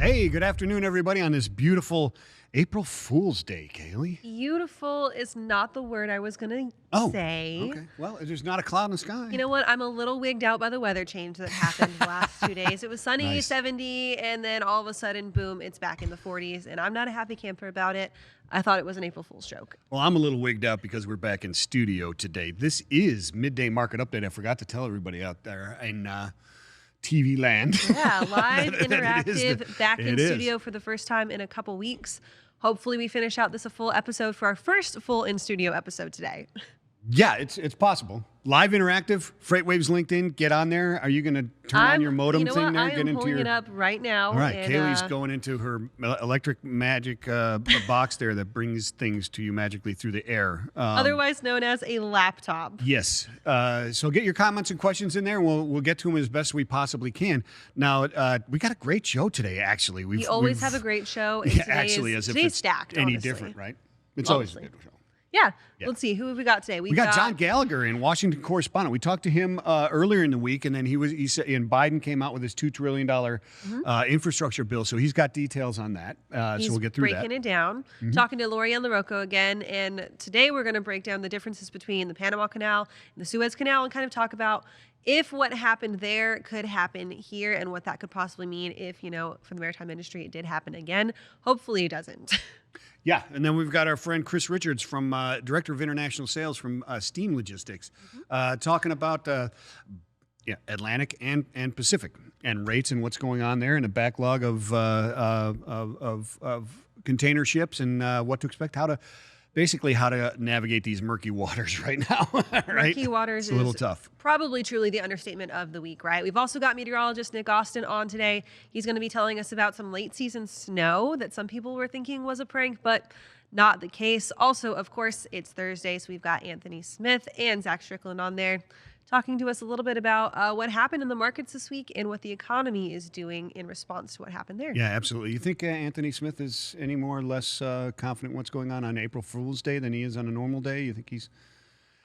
Hey, good afternoon, everybody, on this beautiful April Fool's Day, Kaylee. Beautiful is not the word I was going to say. Okay. Well, there's not a cloud in the sky. You know what? I'm a little wigged out by the weather change that happened the last 2 days. It was sunny, Nice. 70, and then all of a sudden, boom, it's back in the 40s, and I'm not a happy camper about it. I thought it was an April Fool's joke. Well, I'm a little wigged out because we're back in studio today. This is Midday Market Update. I forgot to tell everybody out there in TV land. Yeah, live, interactive, back in is. studio for the first time in a couple weeks. Hopefully we finish out this a full episode for our first full in-studio episode today. Yeah, it's possible. Live interactive, FreightWaves LinkedIn, get on there. Are you going to turn on your modem you know thing what? there? I am pulling it up right now. All right, and, Kaylee's going into her electric magic box there that brings things to you magically through the air. Otherwise known as a laptop. Yes. So get your comments and questions in there, and we'll get to them as best we possibly can. Now, we got a great show today, actually. We always have a great show. And Yeah, actually, as if it's stacked, any honestly. different, right? It's always a good show. Yeah. Let's see. Who have we got today? We got John Gallagher in Washington Correspondent. We talked to him earlier in the week, and then he said, and Biden came out with his $2 trillion infrastructure bill. So he's got details on that. So we'll get through that. Breaking it down. Talking to Ann LaRocco again, and today we're going to break down the differences between the Panama Canal and the Suez Canal, and kind of talk about if what happened there could happen here, and what that could possibly mean if, for the maritime industry, it did happen again. Hopefully, it doesn't. Yeah, and then we've got our friend Chris Richards, from Director of International Sales from Steam Logistics, talking about Atlantic and Pacific and rates and what's going on there, and a backlog of container ships, and what to expect, how to navigate these murky waters right now. Right? Murky waters is a little tough. Probably truly the understatement of the week, right? We've also got meteorologist Nick Austin on today. He's going to be telling us about some late season snow that some people were thinking was a prank, but not the case. Also, of course, it's Thursday, so we've got Anthony Smith and Zach Strickland on there talking to us a little bit about what happened in the markets this week and what the economy is doing in response to what happened there. Yeah, absolutely. You think Anthony Smith is any more or less confident in what's going on April Fool's Day than he is on a normal day? You think he's...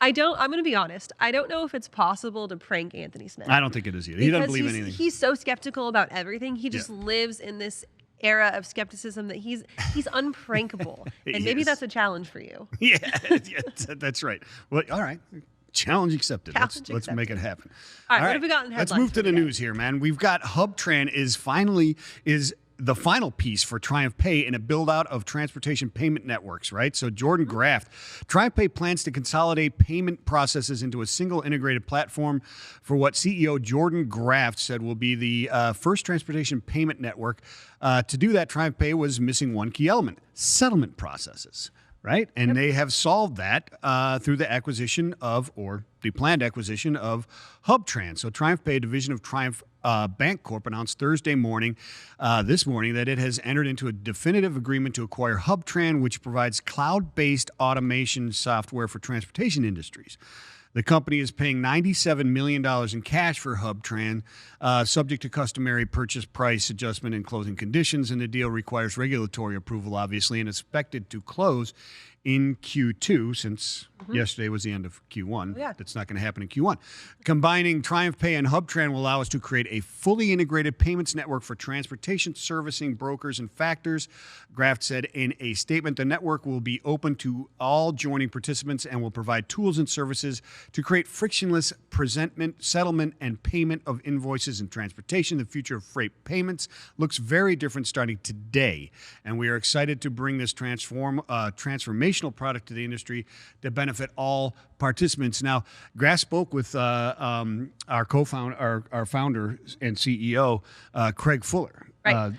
I'm going to be honest. I don't know if it's possible to prank Anthony Smith. I don't think it is either. He doesn't believe anything. He's so skeptical about everything. He just lives in this era of skepticism that he's unprankable. And maybe that's a challenge for you. Yeah, that's right. Well, all right. Challenge accepted. Let's make it happen. All right, what have we got in headlines? Let's move to the news here, man. We've got HubTran is the final piece for TriumphPay in a build-out of transportation payment networks, right? So Jordan Graft, TriumphPay plans to consolidate payment processes into a single integrated platform for what CEO Jordan Graft said will be the first transportation payment network. To do that, TriumphPay was missing one key element: settlement processes. Right? And they have solved that through the acquisition or the planned acquisition of HubTran. So TriumphPay, a division of Triumph Bank Corp, announced this morning, that it has entered into a definitive agreement to acquire HubTran, which provides cloud-based automation software for transportation industries. The company is paying $97 million in cash for HubTran, subject to customary purchase price adjustment and closing conditions, and the deal requires regulatory approval, obviously, and is expected to close in Q2, since yesterday was the end of Q1. Yeah. That's not going to happen in Q1. Combining TriumphPay and HubTran will allow us to create a fully integrated payments network for transportation servicing brokers and factors. Graft said in a statement, the network will be open to all joining participants and will provide tools and services to create frictionless presentment, settlement, and payment of invoices in transportation. The future of freight payments looks very different starting today, and we are excited to bring this transformational product to the industry to benefit all participants. Now, Graft spoke with our co-founder, our founder and CEO, Craig Fuller,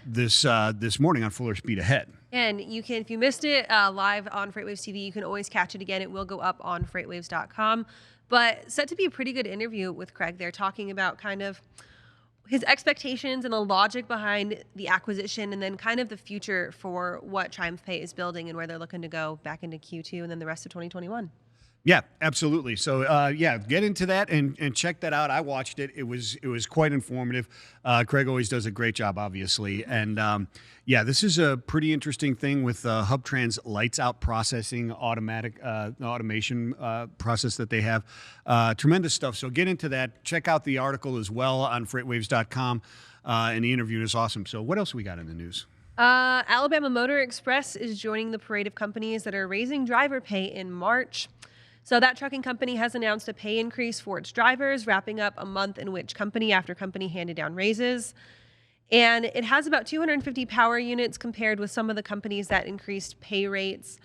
this morning on Fuller Speed Ahead. And you can, if you missed it live on FreightWaves TV, you can always catch it again. It will go up on FreightWaves.com. But set to be a pretty good interview with Craig there, talking about kind of his expectations and the logic behind the acquisition, and then kind of the future for what TriumphPay is building and where they're looking to go back into Q2 and then the rest of 2021. Yeah, absolutely. So, yeah, get into that and check that out. I watched it. It was quite informative. Craig always does a great job, obviously. And, yeah, this is a pretty interesting thing with HubTran's lights out processing, automation process that they have. Tremendous stuff. So get into that. Check out the article as well on FreightWaves.com. And the interview is awesome. So what else we got in the news? Alabama Motor Express is joining the parade of companies that are raising driver pay in March. So that trucking company has announced a pay increase for its drivers, wrapping up a month in which company after company handed down raises. And it has about 250 power units compared with some of the companies that increased pay rates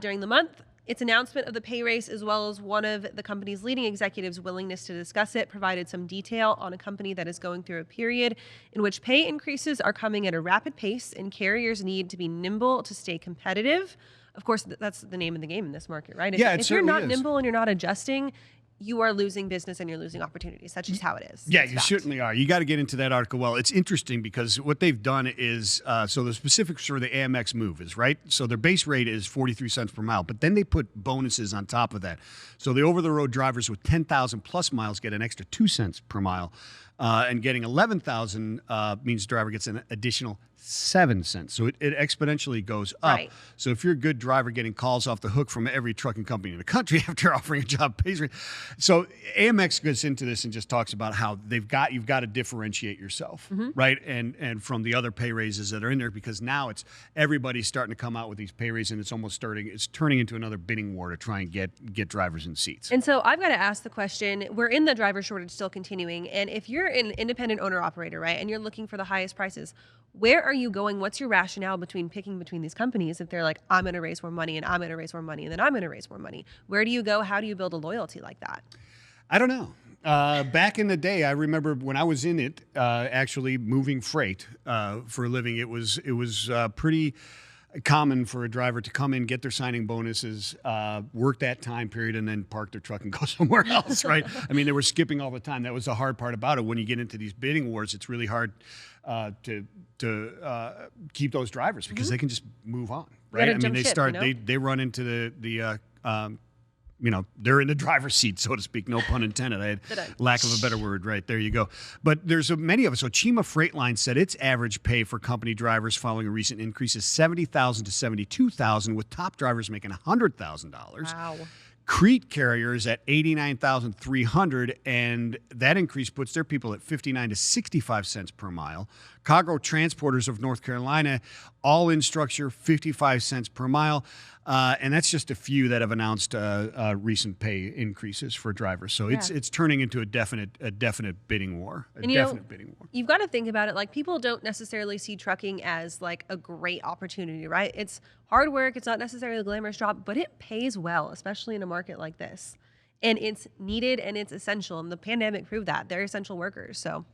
during the month. Its announcement of the pay raise, as well as one of the company's leading executives' willingness to discuss it, provided some detail on a company that is going through a period in which pay increases are coming at a rapid pace and carriers need to be nimble to stay competitive. Of course, that's the name of the game in this market, right? If you're not nimble and you're not adjusting, you are losing business and you're losing opportunities. That's just how it is. Yeah, you certainly are. You got to get into that article. Well, it's interesting because what they've done is, so the specifics for the AMX move is, right? So their base rate is 43 cents per mile, but then they put bonuses on top of that. So the over-the-road drivers with 10,000 plus miles get an extra 2 cents per mile. And getting 11,000 means the driver gets an additional 7 cents. So it exponentially goes up. Right. So if you're a good driver getting calls off the hook from every trucking company in the country after offering a job pays rate. So AMX gets into this and just talks about how you've got to differentiate yourself, right? And from the other pay raises that are in there, because now it's everybody's starting to come out with these pay raises and it's turning into another bidding war to try and get drivers in seats. And so I've got to ask the question, we're in the driver shortage still continuing. And if you're an independent owner operator, right, and you're looking for the highest prices, where are you going? What's your rationale picking between these companies if they're like, I'm going to raise more money and I'm going to raise more money and then I'm going to raise more money? Where do you go? How do you build a loyalty like that? I don't know. Back in the day, I remember when I was in it, actually moving freight for a living, it was pretty common for a driver to come in, get their signing bonuses, work that time period, and then park their truck and go somewhere else, right? I mean, they were skipping all the time. That was the hard part about it. When you get into these bidding wars, it's really hard to keep those drivers because they can just move on, right? I mean, they run into the they're in the driver's seat, so to speak. No pun intended. I had lack of a better word. Right, there you go. But there's many of us. So Chima Freight Line said its average pay for company drivers following a recent increase is $70,000 to $72,000, with top drivers making $100,000. Wow. Crete carriers at $89,300, and that increase puts their people at 59 to 65 cents per mile. Cargo Transporters of North Carolina, all-in structure, 55 cents per mile. And that's just a few that have announced recent pay increases for drivers. So it's turning into a definite bidding war. Bidding war. You've got to think about it. Like, people don't necessarily see trucking as like a great opportunity, right? It's hard work. It's not necessarily a glamorous job, but it pays well, especially in a market like this. And it's needed and it's essential. And the pandemic proved that. They're essential workers. So.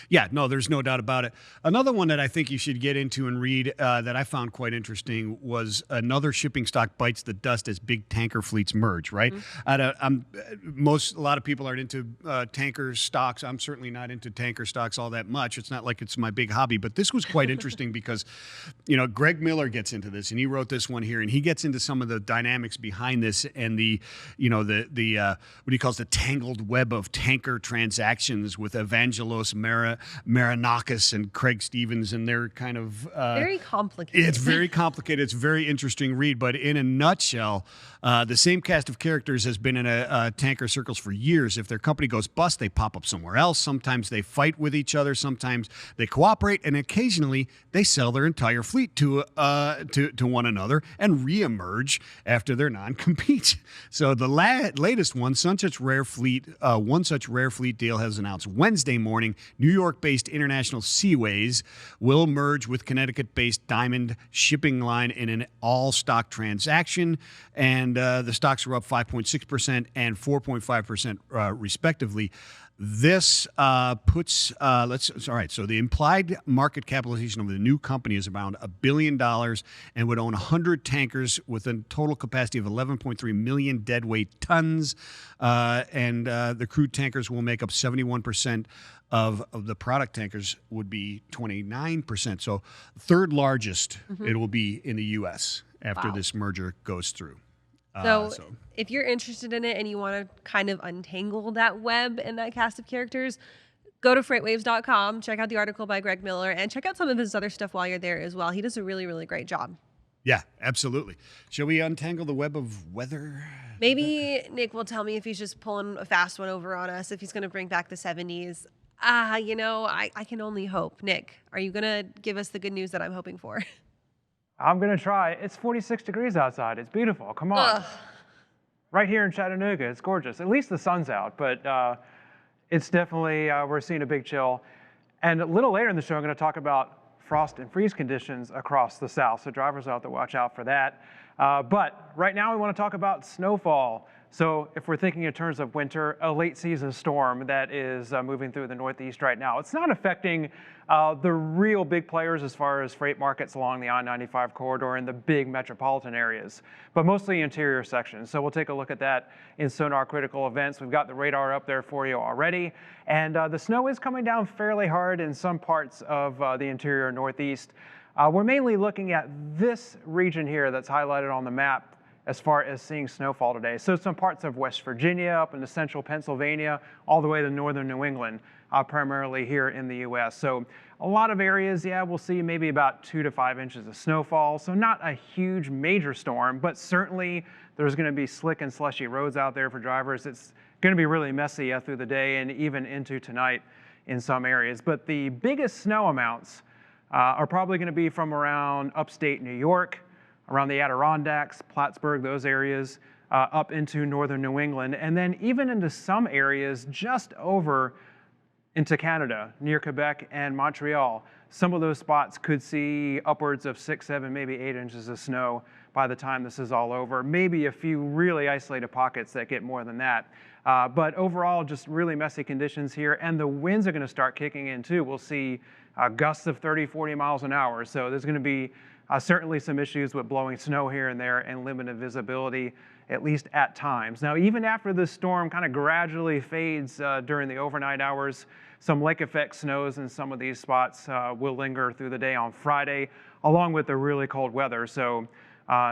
Yeah, no, there's no doubt about it. Another one that I think you should get into and read that I found quite interesting was another shipping stock bites the dust as big tanker fleets merge, right? Mm-hmm. A lot of people aren't into tanker stocks. I'm certainly not into tanker stocks all that much. It's not like it's my big hobby, but this was quite interesting because, Greg Miller gets into this, and he wrote this one here, and he gets into some of the dynamics behind this and the what he calls the tangled web of tanker transactions with Evangelos Marinakis and Craig Stevens, and they're kind of very complicated. It's very complicated. It's a very interesting read, but in a nutshell, the same cast of characters has been in tanker circles for years. If their company goes bust, they pop up somewhere else. Sometimes they fight with each other. Sometimes they cooperate, and occasionally they sell their entire fleet to one another and reemerge after their non-compete. So the latest one, one such rare fleet deal has announced Wednesday morning. New York-based International Seaways will merge with Connecticut-based Diamond Shipping Line in an all-stock transaction, and the stocks are up 5.6% and 4.5% respectively. This puts all right. So the implied market capitalization of the new company is around $1 billion and would own 100 tankers with a total capacity of 11.3 million deadweight tons. And the crude tankers will make up 71%. Of the product tankers would be 29%. So third largest it will be in the U.S. after this merger goes through. So if you're interested in it and you want to kind of untangle that web and that cast of characters, go to FreightWaves.com, check out the article by Greg Miller, and check out some of his other stuff while you're there as well. He does a really, really great job. Yeah, absolutely. Shall we untangle the web of weather? Maybe Nick will tell me if he's just pulling a fast one over on us, if he's going to bring back the 70s. I can only hope. Nick, are you going to give us the good news that I'm hoping for? I'm going to try. It's 46 degrees outside. It's beautiful. Come on. Ugh. Right here in Chattanooga, it's gorgeous. At least the sun's out, but it's definitely, we're seeing a big chill. And a little later in the show, I'm going to talk about frost and freeze conditions across the south, so drivers will have to watch out for that. But right now we want to talk about snowfall. So if we're thinking in terms of winter, a late season storm that is moving through the Northeast right now. It's not affecting the real big players as far as freight markets along the I-95 corridor in the big metropolitan areas, but mostly interior sections. So we'll take a look at that in Sonar Critical Events. We've got the radar up there for you already. And the snow is coming down fairly hard in some parts of the interior Northeast. We're mainly looking at this region here that's highlighted on the map as far as seeing snowfall today. So some parts of West Virginia, up into central Pennsylvania, all the way to northern New England, primarily here in the US. So a lot of areas, yeah, we'll see maybe about 2 to 5 inches of snowfall. So not a huge major storm, but certainly there's gonna be slick and slushy roads out there for drivers. It's gonna be really messy through the day and even into tonight in some areas. But the biggest snow amounts are probably gonna be from around upstate New York, around the Adirondacks, Plattsburgh, those areas, up into northern New England, and then even into some areas just over into Canada, near Quebec and Montreal. Some of those spots could see upwards of 6, 7, maybe 8 inches of snow by the time this is all over. Maybe a few really isolated pockets that get more than that. But overall, just really messy conditions here, and the winds are gonna start kicking in too. We'll see gusts of 30, 40 miles an hour. So there's gonna be certainly some issues with blowing snow here and there and limited visibility, at least at times. Now, even after this storm kind of gradually fades during the overnight hours, some lake effect snows in some of these spots will linger through the day on Friday, along with the really cold weather. So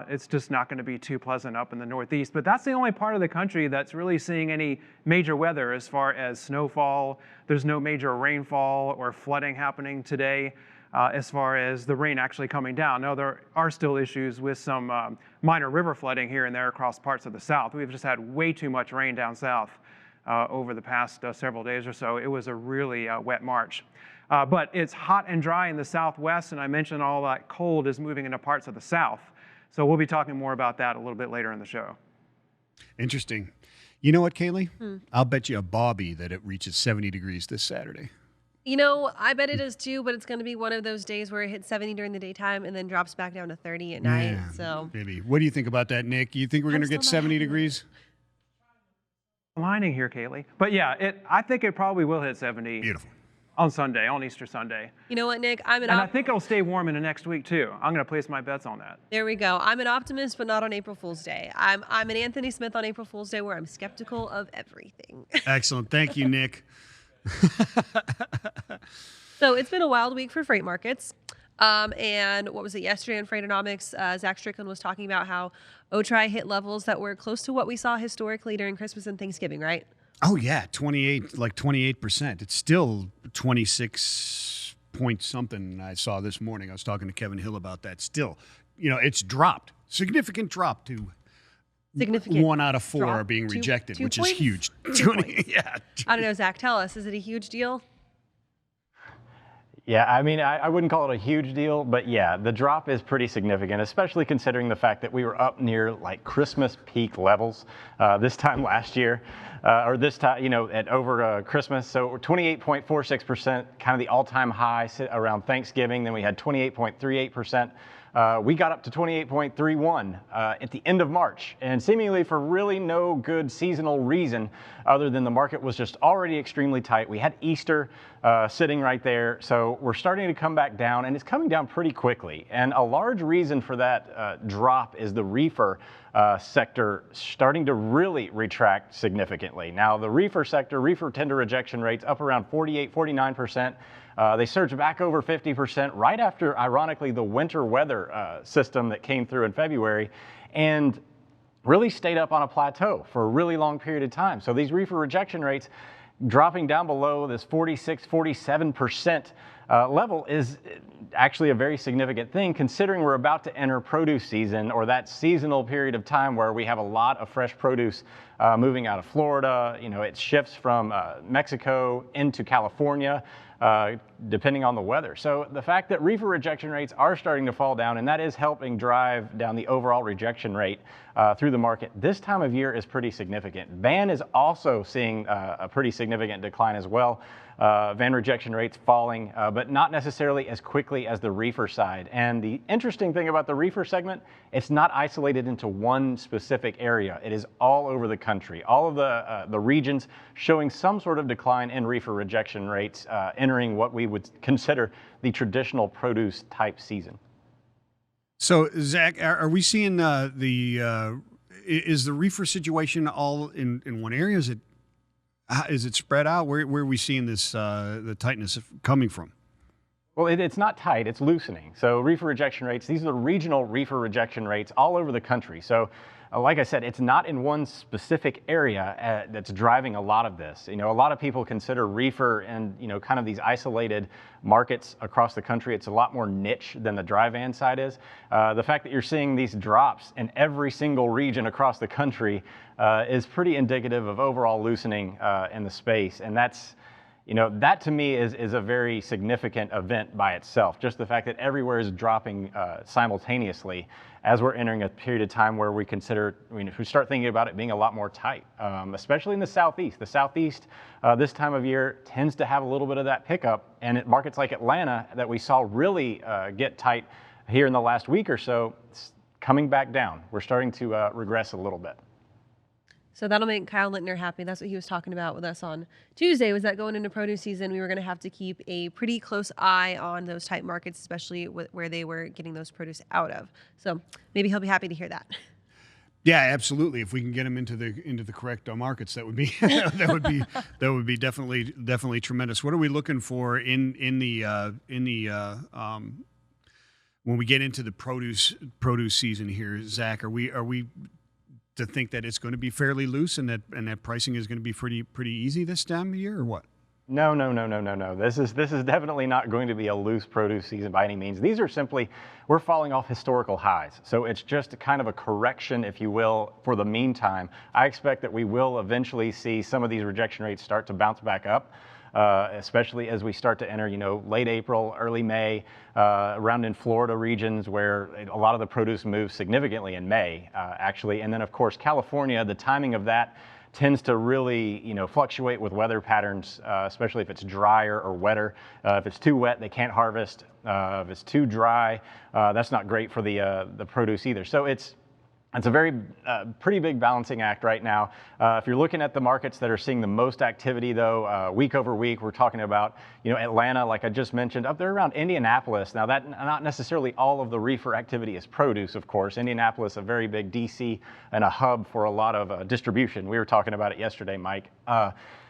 it's just not going to be too pleasant up in the Northeast. But that's the only part of the country that's really seeing any major weather as far as snowfall. There's no major rainfall or flooding happening today. As far as the rain actually coming down. Now, there are still issues with some minor river flooding here and there across parts of the South. We've just had way too much rain down south over the past several days or so. It was a really wet March. But it's hot and dry in the Southwest, and I mentioned all that cold is moving into parts of the South. So we'll be talking more about that a little bit later in the show. Interesting. You know what, Kaylee? I'll bet you a Bobby that it reaches 70 degrees this Saturday. You know, I bet it is too, but it's going to be one of those days where it hits 70 during the daytime and then drops back down to 30 at night. So maybe. What do you think about that, Nick? You think we're going to get 70 degrees? Lining here, Kaylee. But yeah, I think it probably will hit 70. Beautiful. On Sunday, on Easter Sunday. You know what, Nick? And I think it'll stay warm in the next week too. I'm going to place my bets on that. There we go. I'm an optimist, but not on April Fool's Day. I'm an Anthony Smith on April Fool's Day, where I'm skeptical of everything. Excellent. Thank you, Nick. So it's been a wild week for freight markets. And what was it yesterday in Freightonomics? Zach Strickland was talking about how OTRI hit levels that were close to what we saw historically during Christmas and Thanksgiving, right? Oh yeah, 28%. It's still 26 point something. I saw this morning. I was talking to Kevin Hill about that. Still, it's dropped. Significant drop to 1 out of 4 are being rejected, which is huge. 20, yeah. I don't know, Zach, tell us, is it a huge deal? Yeah, I mean, I wouldn't call it a huge deal, but yeah, the drop is pretty significant, especially considering the fact that we were up near like Christmas peak levels this time last year, or this time, at over Christmas. So 28.46%, kind of the all-time high around Thanksgiving. Then we had 28.38%. We got up to 28.31 at the end of March, and seemingly for really no good seasonal reason other than the market was just already extremely tight. We had Easter sitting right there, so we're starting to come back down, and it's coming down pretty quickly. And a large reason for that drop is the reefer sector starting to really retract significantly. Now, the reefer sector, reefer tender rejection rates up around 48, 49%. They surged back over 50% right after, ironically, the winter weather system that came through in February. And really stayed up on a plateau for a really long period of time. So these reefer rejection rates dropping down below this 46, 47% level is actually a very significant thing, considering we're about to enter produce season, or that seasonal period of time where we have a lot of fresh produce moving out of Florida. You know, it shifts from Mexico into California, depending on the weather. So the fact that reefer rejection rates are starting to fall down, and that is helping drive down the overall rejection rate through the market this time of year, is pretty significant. Van is also seeing a pretty significant decline as well. Van rejection rates falling, but not necessarily as quickly as the reefer side. And the interesting thing about the reefer segment, it's not isolated into one specific area. It is all over the country. All of the regions showing some sort of decline in reefer rejection rates, entering what we would consider the traditional produce type season. So, Zach, are we seeing is the reefer situation all in one area? Is it spread out? Where are we seeing this the tightness coming from? Well, it's not tight, it's loosening. So reefer rejection rates, these are the regional reefer rejection rates all over the country. So like I said, it's not in one specific area that's driving a lot of this. You know, a lot of people consider reefer and, you know, kind of these isolated markets across the country. It's a lot more niche than the dry van side is. The fact that you're seeing these drops in every single region across the country is pretty indicative of overall loosening in the space. And that's, you know, that to me is a very significant event by itself. Just the fact that everywhere is dropping simultaneously as we're entering a period of time where we consider, I mean, if we start thinking about it being a lot more tight, especially in the Southeast. The Southeast this time of year tends to have a little bit of that pickup, and at markets like Atlanta that we saw really get tight here in the last week or so, it's coming back down. We're starting to regress a little bit. So that'll make Kyle Littner happy. That's what he was talking about with us on Tuesday, was that going into produce season, we were going to have to keep a pretty close eye on those tight markets, especially where they were getting those produce out of. So maybe he'll be happy to hear that. Yeah, absolutely. If we can get him into the correct markets, that would be that would be definitely tremendous. What are we looking for in the when we get into the produce season here, Zach? Are we to think that it's going to be fairly loose and that pricing is going to be pretty easy this time of year, or what? No. This is definitely not going to be a loose produce season by any means. These are simply, we're falling off historical highs. So it's just kind of a correction, if you will, for the meantime. I expect that we will eventually see some of these rejection rates start to bounce back up. Especially as we start to enter, you know, late April, early May, around in Florida regions where a lot of the produce moves significantly in May, actually. And then, of course, California, the timing of that tends to really, you know, fluctuate with weather patterns, especially if it's drier or wetter. If it's too wet, they can't harvest. If it's too dry, that's not great for the produce either. So it's a very pretty big balancing act right now. If you're looking at the markets that are seeing the most activity, though, week over week, we're talking about, you know, Atlanta, like I just mentioned, up there around Indianapolis. Now, that not necessarily all of the reefer activity is produce, of course. Indianapolis, a very big DC and a hub for a lot of distribution. We were talking about it yesterday, Mike.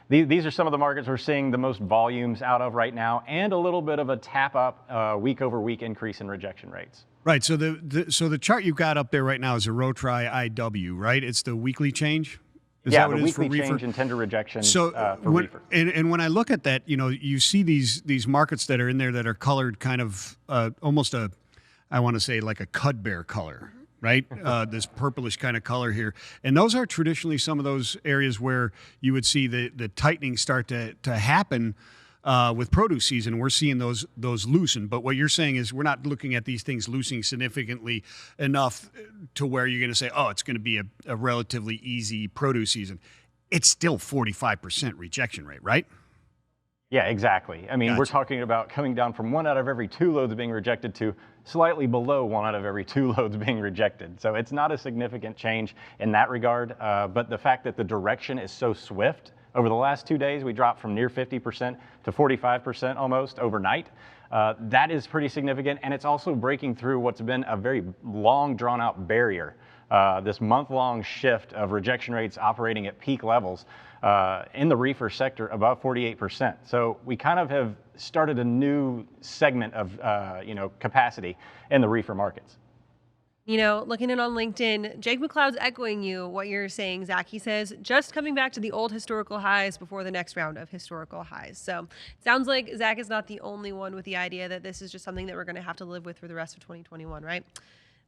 These are some of the markets we're seeing the most volumes out of right now, and a little bit of a tap up week over week increase in rejection rates. Right. So the chart you've got up there right now is a Rotri IW, right? It's the weekly change. Is yeah, that what the it is weekly for reefer? change in tender rejection So for reefer. And when I look at that, you know, you see these markets that are in there that are colored kind of almost I want to say like a Cudbear color, right? This purplish kind of color here. And those are traditionally some of those areas where you would see the tightening start to happen with produce season. We're seeing those loosen. But what you're saying is we're not looking at these things loosening significantly enough to where you're going to say, oh, it's going to be a relatively easy produce season. It's still 45% rejection rate, right? Yeah, exactly. I mean, Gotcha. We're talking about coming down from 1 out of every 2 loads being rejected to slightly below 1 out of every 2 loads being rejected. So it's not a significant change in that regard. But the fact that the direction is so swift, over the last 2 days, we dropped from near 50% to 45% almost overnight. That is pretty significant, and it's also breaking through what's been a very long, drawn-out barrier. This month-long shift of rejection rates operating at peak levels in the reefer sector above 48%. So we kind of have started a new segment of capacity in the reefer markets. You know, looking in on LinkedIn, Jake McLeod's echoing what you're saying, Zach. He says, just coming back to the old historical highs before the next round of historical highs. So it sounds like Zach is not the only one with the idea that this is just something that we're going to have to live with for the rest of 2021, right?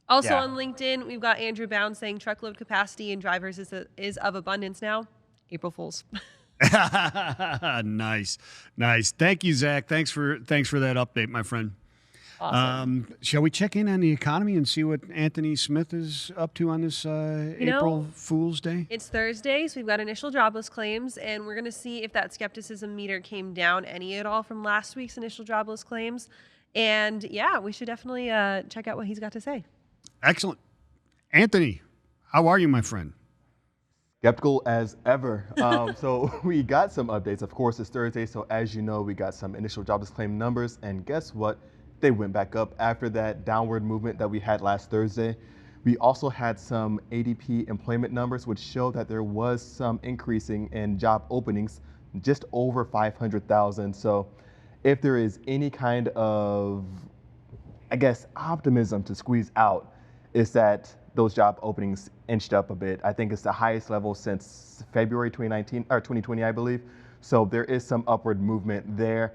Also on LinkedIn, we've got Andrew Bound saying truckload capacity and drivers is of abundance now. April Fools. Nice. Thank you, Zach. Thanks for that update, my friend. Awesome. Shall we check in on the economy and see what Anthony Smith is up to on this April Fool's Day? It's Thursday, so we've got initial jobless claims, and we're going to see if that skepticism meter came down any at all from last week's initial jobless claims. And yeah, we should definitely check out what he's got to say. Excellent. Anthony, how are you, my friend? Skeptical as ever. So we got some updates. Of course, it's Thursday, so as you know, we got some initial jobless claim numbers, and guess what? They went back up after that downward movement that we had last Thursday. We also had some ADP employment numbers, which show that there was some increasing in job openings, just over 500,000. So if there is any kind of, I guess, optimism to squeeze out, is that those job openings inched up a bit. I think it's the highest level since February 2019 or 2020, I believe. So there is some upward movement there.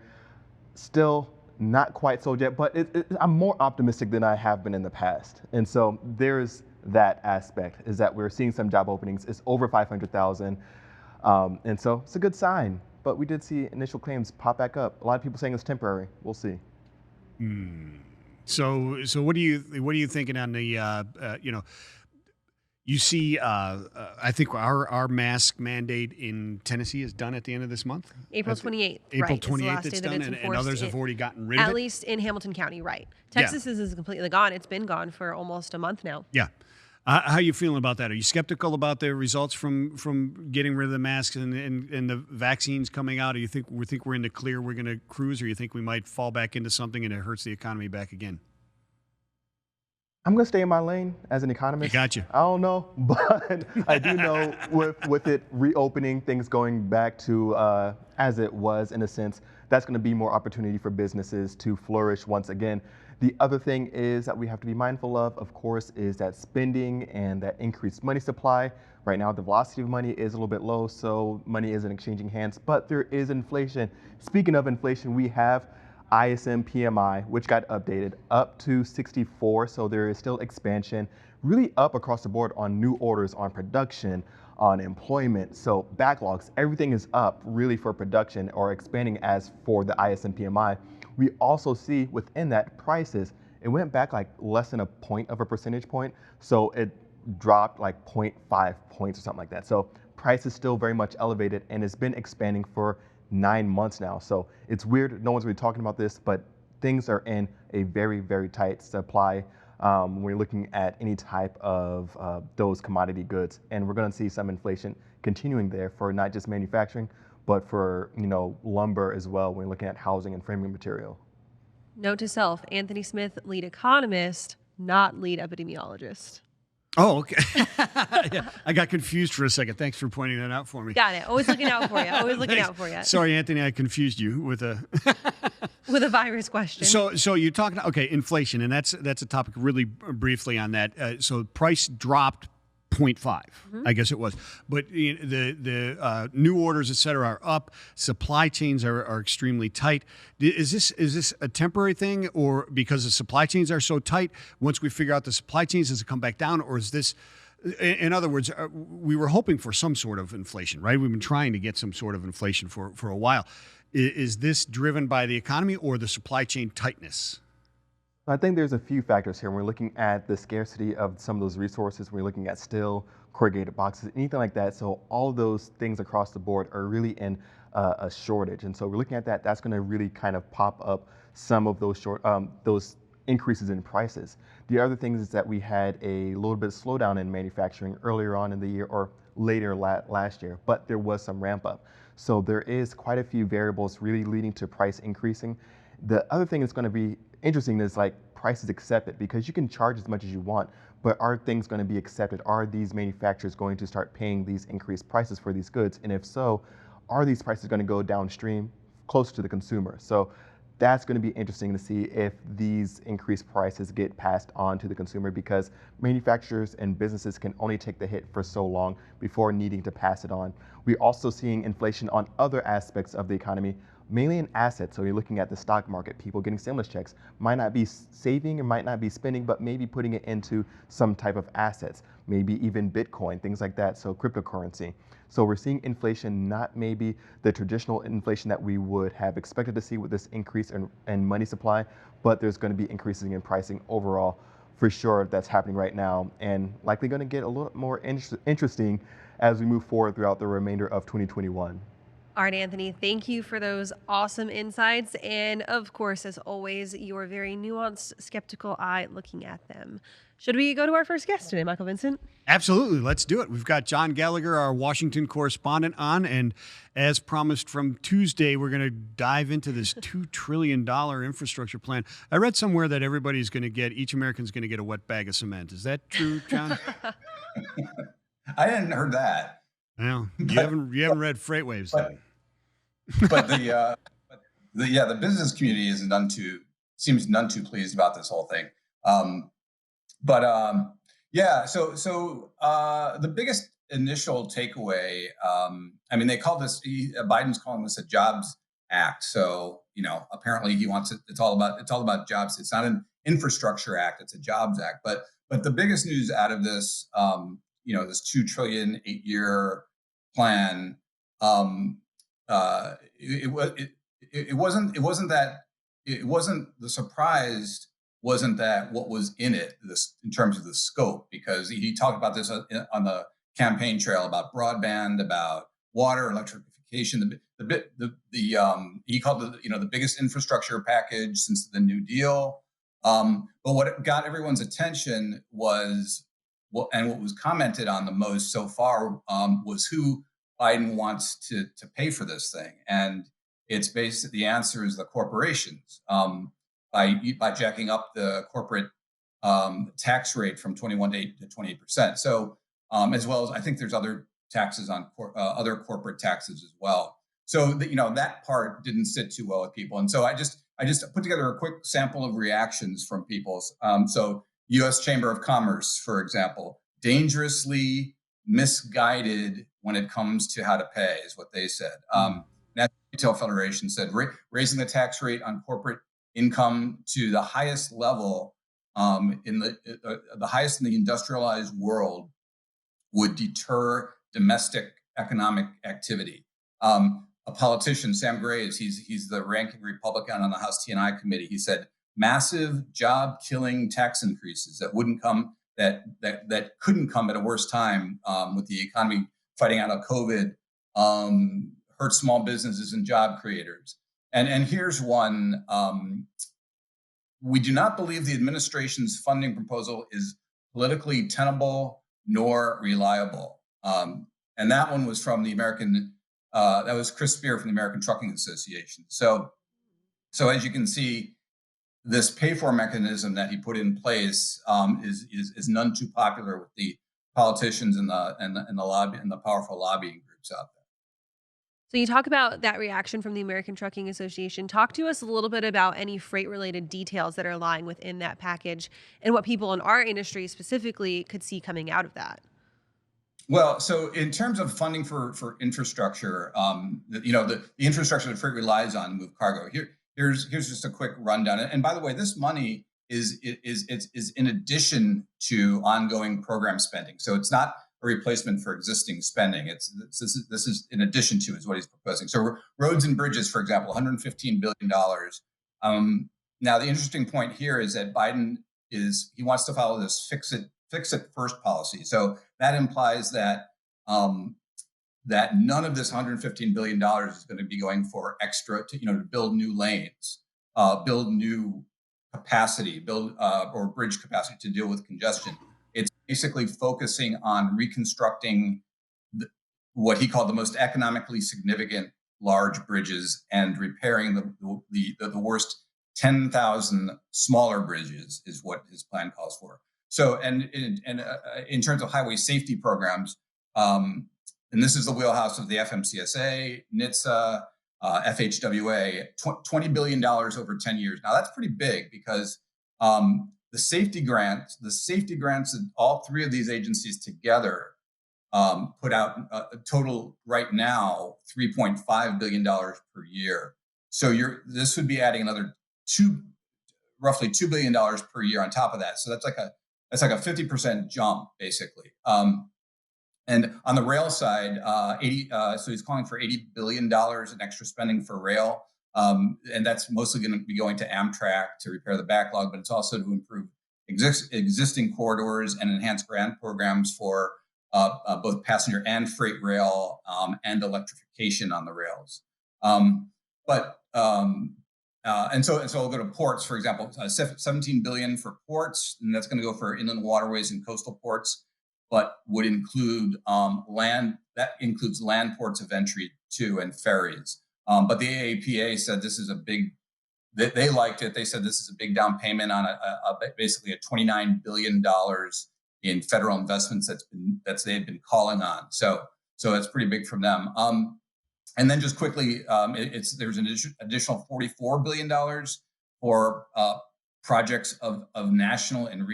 Still not quite sold yet, but I'm more optimistic than I have been in the past. And so there's that aspect, is that we're seeing some job openings. It's over 500,000. And so it's a good sign. But we did see initial claims pop back up. A lot of people saying it's temporary. We'll see. So what are you thinking on the you see, I think our mask mandate in Tennessee is done at the end of this month. April 28th. April right, 28th it's done, and others have already gotten rid of it. At least in Hamilton County, right. Texas is completely gone. It's been gone for almost a month now. Yeah. How are you feeling about that? Are you skeptical about the results from getting rid of the masks and the vaccines coming out? Or you think we're in the clear, we're going to cruise, or you think we might fall back into something and it hurts the economy back again? I'm going to stay in my lane as an economist. I got you. I don't know, but I do know with it reopening, things going back to as it was, in a sense, that's going to be more opportunity for businesses to flourish once again. The other thing is that we have to be mindful of course, is that spending and that increased money supply. Right now, the velocity of money is a little bit low, so money isn't exchanging hands, but there is inflation. Speaking of inflation, we have ISM PMI, which got updated up to 64, so there is still expansion, really up across the board on new orders, on production, on employment. So backlogs, everything is up really for production or expanding as for the ISM PMI. We also see within that prices, it went back like less than a percentage point. So it dropped like 0.5 points or something like that. So price is still very much elevated and it's been expanding for 9 months now. So it's weird, no one's really talking about this, but things are in a very, very tight supply when we're looking at any type of those commodity goods. And we're gonna see some inflation continuing there for not just manufacturing, but for lumber as well when we're looking at housing and framing material. Note to self, Anthony Smith, lead economist, not lead epidemiologist. Oh, okay. Yeah, I got confused for a second. Thanks for pointing that out for me. Got it. Always looking out for you. Always looking out for you. Sorry, Anthony, I confused you with a with a virus question. So you're talking inflation, and that's a topic really briefly on that. So price dropped 0.5, I guess it was, but the new orders, et cetera, are up. Supply chains are extremely tight. Is this a temporary thing, or because the supply chains are so tight, once we figure out the supply chains, does it come back down, or is this, in other words, we were hoping for some sort of inflation, right? We've been trying to get some sort of inflation for a while. Is this driven by the economy or the supply chain tightness? I think there's a few factors here. We're looking at the scarcity of some of those resources. We're looking at steel, corrugated boxes, anything like that. So all those things across the board are really in a shortage. And so we're looking at that. That's going to really kind of pop up some of those those increases in prices. The other thing is that we had a little bit of slowdown in manufacturing earlier on in the year or later last year, but there was some ramp up. So there is quite a few variables really leading to price increasing. The other thing that's going to be interesting is like prices accepted, because you can charge as much as you want, but are things going to be accepted? Are these manufacturers going to start paying these increased prices for these goods? And if so, are these prices going to go downstream closer to the consumer? So That's going to be interesting to see if these increased prices get passed on to the consumer, because manufacturers and businesses can only take the hit for so long before needing to pass it on. We're also seeing inflation on other aspects of the economy, mainly in assets. So you're looking at the stock market, people getting stimulus checks, might not be saving or might not be spending, but maybe putting it into some type of assets, maybe even Bitcoin, things like that, so cryptocurrency. So we're seeing inflation, not maybe the traditional inflation that we would have expected to see with this increase in money supply, but there's going to be increases in pricing overall for sure that's happening right now, and likely going to get a little more interesting as we move forward throughout the remainder of 2021. All right, Anthony, thank you for those awesome insights. And of course, as always, your very nuanced, skeptical eye looking at them. Should we go to our first guest today, Michael Vincent? Absolutely. Let's do it. We've got John Gallagher, our Washington correspondent, on. And as promised from Tuesday, we're going to dive into this $2 trillion infrastructure plan. I read somewhere that each American's going to get a wet bag of cement. Is that true, John? I hadn't heard that. Well, you haven't read FreightWaves. But the business community seems none too pleased about this whole thing. So the biggest initial takeaway, they call this, Biden's calling this a Jobs Act. So, apparently he wants it. It's all about jobs. It's not an infrastructure act. It's a Jobs Act. But the biggest news out of this, this $2 trillion 8-year plan, the surprise wasn't that what was in it, this in terms of the scope, because he talked about this on the campaign trail about broadband, about water, electrification. He called it the biggest infrastructure package since the New Deal. But what got everyone's attention was what was commented on the most so far was who Biden wants to pay for this thing, and it's basically the answer is the corporations. By jacking up the corporate tax rate from 21 to 28%. So as well as I think there's other taxes on other corporate taxes as well. So that part didn't sit too well with people, and so I just put together a quick sample of reactions from people. So U.S. Chamber of Commerce, for example, dangerously misguided when it comes to how to pay, is what they said. National Retail Federation said raising the tax rate on corporate income to the highest level, the highest in the industrialized world, would deter domestic economic activity. A politician, Sam Graves, he's the ranking Republican on the House T&I committee. He said massive job-killing tax increases that couldn't come at a worse time with the economy fighting out of COVID, hurt small businesses and job creators. And here's one. We do not believe the administration's funding proposal is politically tenable nor reliable. And that one was from the American, that was Chris Spear from the American Trucking Association. So as you can see, this pay-for mechanism that he put in place is none too popular with the politicians and the lobby and the powerful lobbying groups out there. So you talk about that reaction from the American Trucking Association. Talk to us a little bit about any freight-related details that are lying within that package and what people in our industry specifically could see coming out of that. Well, so in terms of funding for infrastructure, the infrastructure that freight relies on to move cargo. Here's just a quick rundown. And by the way, this money is in addition to ongoing program spending. So it's not a replacement for existing spending. This is in addition to is what he's proposing. So roads and bridges, for example, $115 billion. Now the interesting point here is that Biden he wants to follow this fix it first policy. So that implies that that none of this $115 billion is going to be going for extra to build new lanes, build new capacity, or bridge capacity to deal with congestion. It's basically focusing on reconstructing what he called the most economically significant large bridges and repairing the worst 10,000 smaller bridges is what his plan calls for. So, and in terms of highway safety programs, and this is the wheelhouse of the FMCSA, NHTSA, FHWA, $20 billion over 10 years. Now that's pretty big because the safety grants that all three of these agencies together put out a total right now $3.5 billion per year. So this would be adding another roughly $2 billion per year on top of that. So that's like a 50% jump basically. And on the rail side, so he's calling for $80 billion in extra spending for rail. And that's mostly going to be going to Amtrak to repair the backlog, but it's also to improve existing corridors and enhance grant programs for both passenger and freight rail and electrification on the rails. And so we'll go to ports, for example, $17 billion for ports, and that's going to go for inland waterways and coastal ports, but would include land. That includes land ports of entry too, and ferries. But the AAPA said this is a big. They liked it. They said this is a big down payment on basically a $29 billion in federal investments that they've been calling on. So it's pretty big from them. And then just quickly, there's an additional $44 billion for projects of national and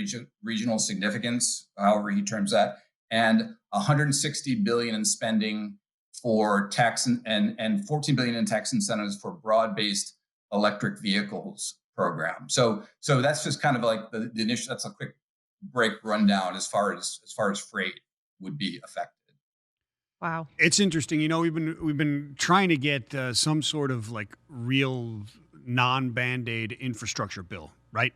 regional significance, however he terms that, and $160 billion in spending for tax and $14 billion in tax incentives for broad-based electric vehicles program. So that's just kind of like the initial. That's a quick break rundown as far as freight would be affected. Wow, it's interesting. You know, we've been trying to get some sort of like real non-Band-Aid infrastructure bill, right?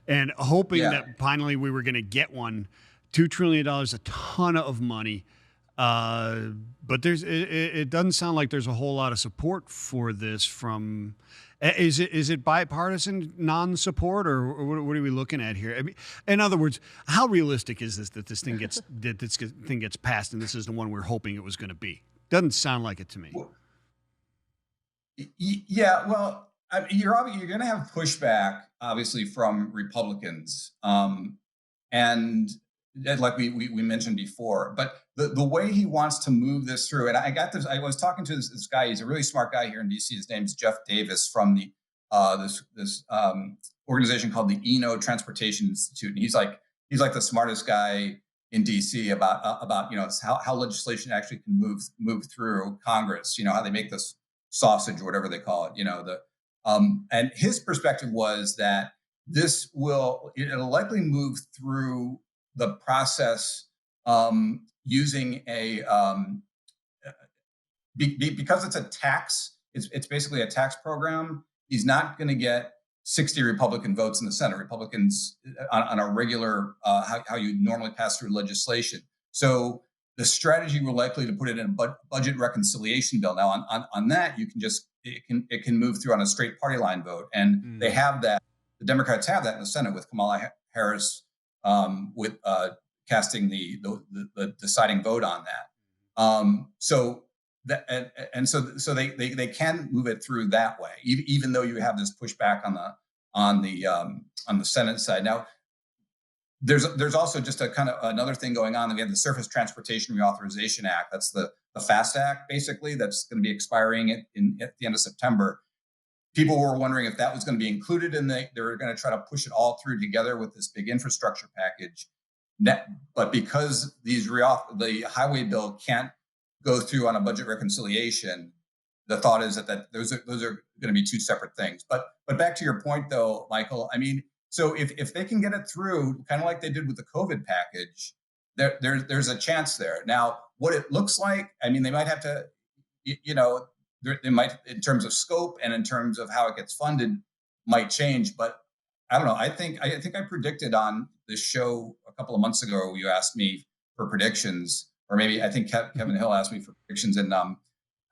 And hoping that finally we were going to get one. $2 trillion, a ton of money. But it doesn't sound like there's a whole lot of support for this from. Is it bipartisan non-support, or what are we looking at here? I mean, in other words, how realistic is this that this thing gets passed, and this is the one we're hoping it was going to be? Doesn't sound like it to me. Yeah, well, I mean, you're going to have pushback, obviously, from Republicans, and like we mentioned before. But the way he wants to move this through, and I got this. I was talking to this guy. He's a really smart guy here in DC. His name's Jeff Davis from the this organization called the Eno Transportation Institute, and he's like the smartest guy in DC about how legislation actually can move through Congress. How they make this sausage or whatever they call it. And his perspective was that it'll likely move through the process using because it's a tax. It's basically a tax program. He's not going to get 60 Republican votes in the Senate. Republicans on a regular how you normally pass through legislation. So the strategy we're likely to put it in a budget reconciliation bill. Now on that you can it can move through on a straight party line vote, and they have that. The Democrats have that in the Senate with Kamala Harris with casting the deciding vote on that. So they can move it through that way, even though you have this pushback on the Senate side. Now, there's also just a kind of another thing going on. We have the Surface Transportation Reauthorization Act. That's the FAST Act, basically, that's going to be expiring at the end of September. People were wondering if that was going to be included, and they were going to try to push it all through together with this big infrastructure package. But because the highway bill can't go through on a budget reconciliation, the thought is that those are going to be two separate things. But back to your point, though, Michael, I mean, so if they can get it through, kind of like they did with the COVID package, there's a chance there. Now, what it looks like, I mean, they might have to, they might, in terms of scope and in terms of how it gets funded, might change. But I don't know. I think I predicted on this show a couple of months ago. You asked me for predictions, or maybe I think Kevin Hill asked me for predictions, and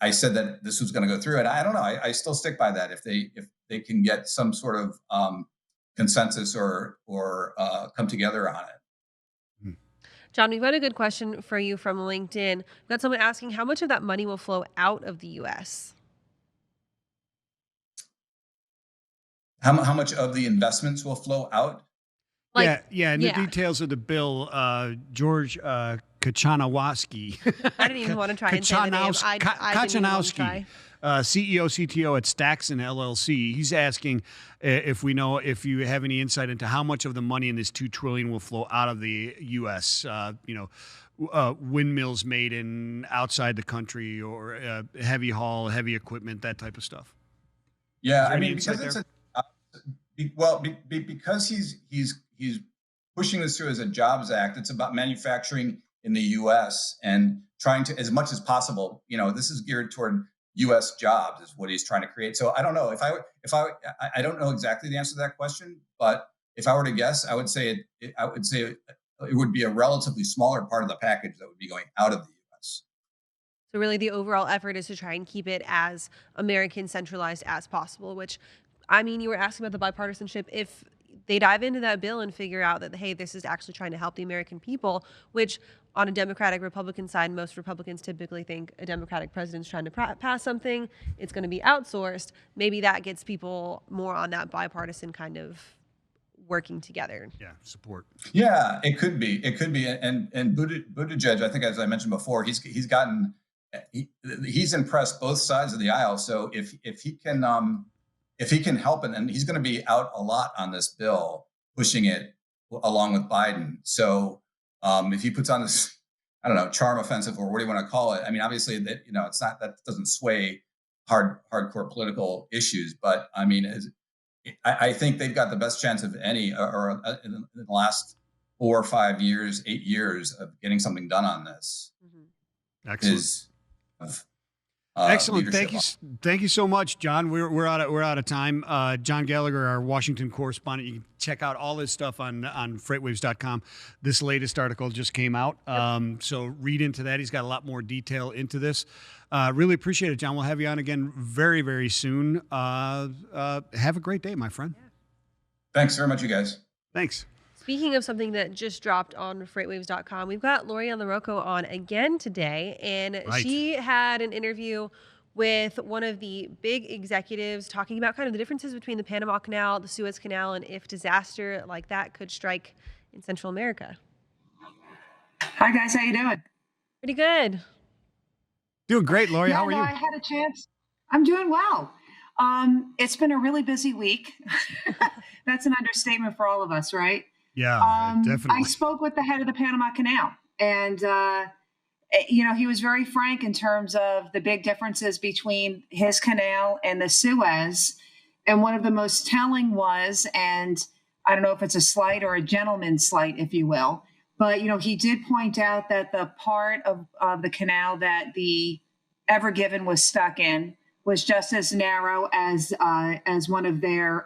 I said that this was going to go through. And I don't know. I still stick by that. If they can get some sort of consensus or come together on it. John, we've got a good question for you from LinkedIn. We've got someone asking how much of that money will flow out of the U.S. How much of the investments will flow out? The details of the bill, George Kachanowski. I didn't even want to try and say the name. I didn't even want to try. CEO, CTO at Stackson LLC. He's asking if you have any insight into how much of the money in this $2 trillion will flow out of the U.S. Windmills made in outside the country, or heavy haul, heavy equipment, that type of stuff. Yeah, I mean, because it's because he's pushing this through as a Jobs Act. It's about manufacturing in the U.S. and trying to, as much as possible, this is geared toward U.S. jobs, is what he's trying to create. So I don't know I don't know exactly the answer to that question, but if I were to guess, I would say it would be a relatively smaller part of the package that would be going out of the U.S. So really the overall effort is to try and keep it as American centralized as possible, which, I mean, you were asking about the bipartisanship. If they dive into that bill and figure out that, hey, this is actually trying to help the American people, which on a Democratic Republican side, most Republicans typically think a Democratic president's trying to pass something, it's going to be outsourced. Maybe that gets people more on that bipartisan kind of working together. Yeah, support. Yeah, it could be. And Buttigieg, I think, as I mentioned before, he's impressed both sides of the aisle. So if he can help, and he's going to be out a lot on this bill, pushing it along with Biden. So if he puts on this, I don't know, charm offensive, or what do you want to call it? I mean, obviously that it's not, that doesn't sway hardcore political issues, but I mean, I think they've got the best chance of any, or in the last 4 or 5 years, 8 years of getting something done on this. Mm-hmm. Excellent. Excellent. Thank you so much, John. We're out of time. John Gallagher, our Washington correspondent. You can check out all his stuff on FreightWaves.com. This latest article just came out, so read into that. He's got a lot more detail into this. Really appreciate it, John. We'll have you on again very, very soon. Have a great day, my friend. Yeah. Thanks very much, you guys. Thanks. Speaking of something that just dropped on FreightWaves.com, we've got Ann LaRocco on again today, and she had an interview with one of the big executives talking about kind of the differences between the Panama Canal, the Suez Canal, and if disaster like that could strike in Central America. Hi, guys. How you doing? Pretty good. Doing great, Lori. How are you? I had a chance. I'm doing well. It's been a really busy week. That's an understatement for all of us, right? Yeah, definitely. I spoke with the head of the Panama Canal, and he was very frank in terms of the big differences between his canal and the Suez. And one of the most telling was, and I don't know if it's a slight or a gentleman's slight, if you will, but he did point out that the part of the canal that the Ever Given was stuck in was just as narrow as one of their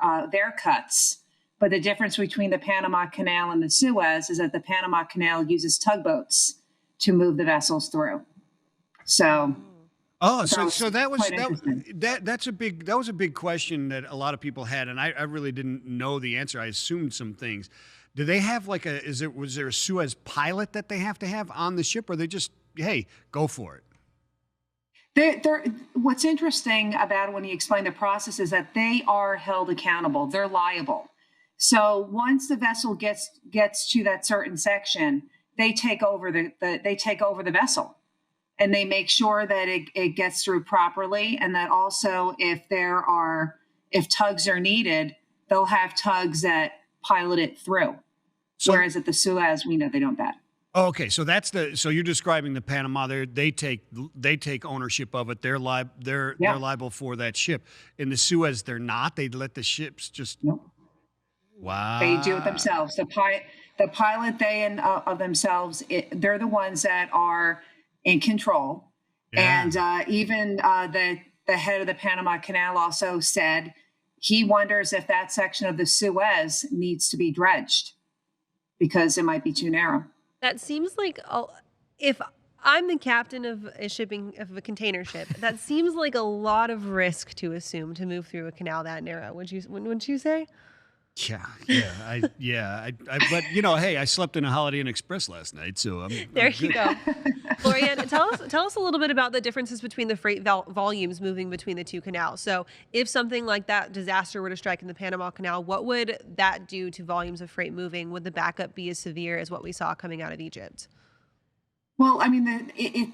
cuts. But the difference between the Panama Canal and the Suez is that the Panama Canal uses tugboats to move the vessels through. So, so that was a big question that a lot of people had, and I really didn't know the answer. I assumed some things. Do they have was there a Suez pilot that they have to have on the ship, or they just, hey, go for it? What's interesting about when you explain the process is that they are held accountable. They're liable. So once the vessel gets to that certain section, they take over the vessel, and they make sure that it gets through properly, and that also if tugs are needed, they'll have tugs that pilot it through. Whereas at the Suez, we know they don't that. Okay, so so you're describing the Panama. They take ownership of it. They're liable for that ship. In the Suez, they're not. They let the ships just. Nope. Wow. They do it themselves. The pilot, of themselves, they're the ones that are in control. Yeah. And even the head of the Panama Canal also said he wonders if that section of the Suez needs to be dredged because it might be too narrow. That seems like, if I'm the captain of a container ship, that seems like a lot of risk to assume to move through a canal that narrow. Wouldn't you say? Yeah. But hey, I slept in a Holiday Inn Express last night, so I'm there. I'm you go. Florian, tell us a little bit about the differences between the freight volumes moving between the two canals. So, if something like that disaster were to strike in the Panama Canal, what would that do to volumes of freight moving? Would the backup be as severe as what we saw coming out of Egypt? Well, I mean,